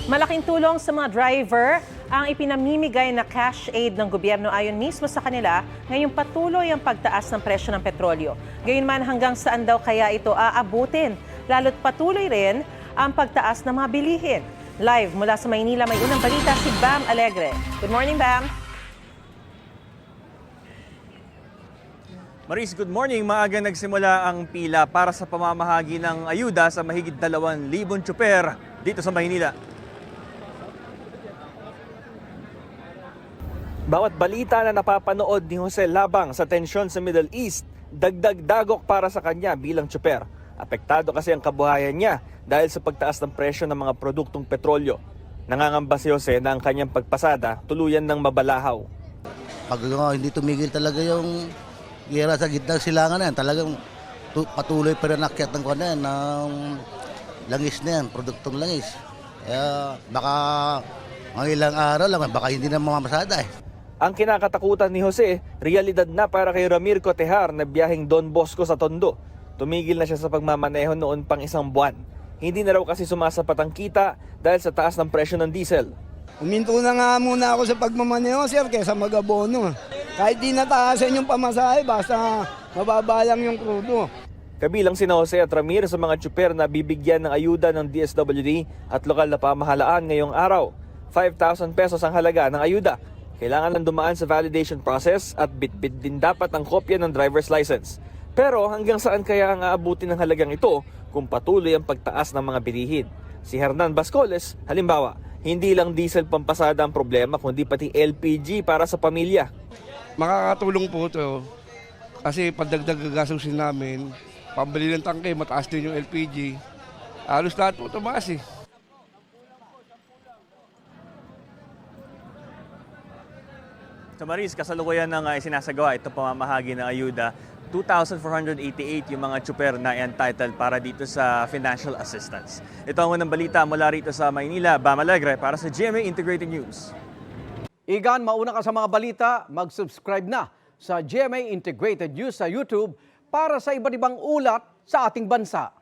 Malaking tulong sa mga driver ang ipinamimigay na cash aid ng gobyerno ayon mismo sa kanila ngayong patuloy ang pagtaas ng presyo ng petrolyo. Gayunman hanggang saan daw kaya ito aabutin? Lalo't patuloy rin ang pagtaas ng mga bilihin. Live mula sa Maynila, may unang balita si Bam Alegre. Good morning, Bam. Maris, good morning. Maaga nagsimula ang pila para sa pamamahagi ng ayuda sa mahigit 2,000 tsuper dito sa Maynila. Bawat balita na napapanood ni Jose Labang sa tensyon sa Middle East, dagdag dagok para sa kanya bilang tsuper. Apektado kasi ang kabuhayan niya dahil sa pagtaas ng presyo ng mga produktong petrolyo. Nangangamba si Jose na ang kanyang pagpasada tuluyan ng mabalahaw. Pag hindi tumigil talaga yung gera sa gitna ng silangan na yan, talagang patuloy pa rin akyat ng kuwan na yan, ng langis na yan, produktong langis. Kaya baka mga ilang araw lang, baka hindi na mamamasada eh. Ang kinakatakutan ni Jose, realidad na para kay Ramir Cotehar na biyaheng Don Bosco sa Tondo. Tumigil na siya sa pagmamaneho noon pang isang buwan. Hindi na raw kasi sumasapat ang kita dahil sa taas ng presyo ng diesel. Uminto na nga muna ako sa pagmamaneho, sir, kaysa mag-abono. Kahit di nataasan yung pamasahe, basta mababa lang yung krudo. Kabilang sina Jose at Ramir sa mga tsuper na bibigyan ng ayuda ng DSWD at lokal na pamahalaan ngayong araw. 5,000 pesos ang halaga ng ayuda. Kailangan lang dumaan sa validation process at bitbit din dapat ang kopya ng driver's license. Pero hanggang saan kaya ang aabutin ng halagang ito kung patuloy ang pagtaas ng mga bilihin? Si Hernan Bascoles, halimbawa, hindi lang diesel pampasada ang problema kundi pati LPG para sa pamilya. Makakatulong po ito kasi pagdagdag gagastusin namin, pambili ng tangke, mataas din yung LPG. Halos lahat po tumaas eh. Sa Maris, kasalukuyan ng sinasagawa ito pamamahagi ng ayuda. 2,488 yung mga tsuper na entitled para dito sa financial assistance. Ito ang unang balita mula rito sa Maynila. Bam Alegre para sa GMA Integrated News. Igan, mauna ka sa mga balita, mag-subscribe na sa GMA Integrated News sa YouTube para sa iba't ibang ulat sa ating bansa.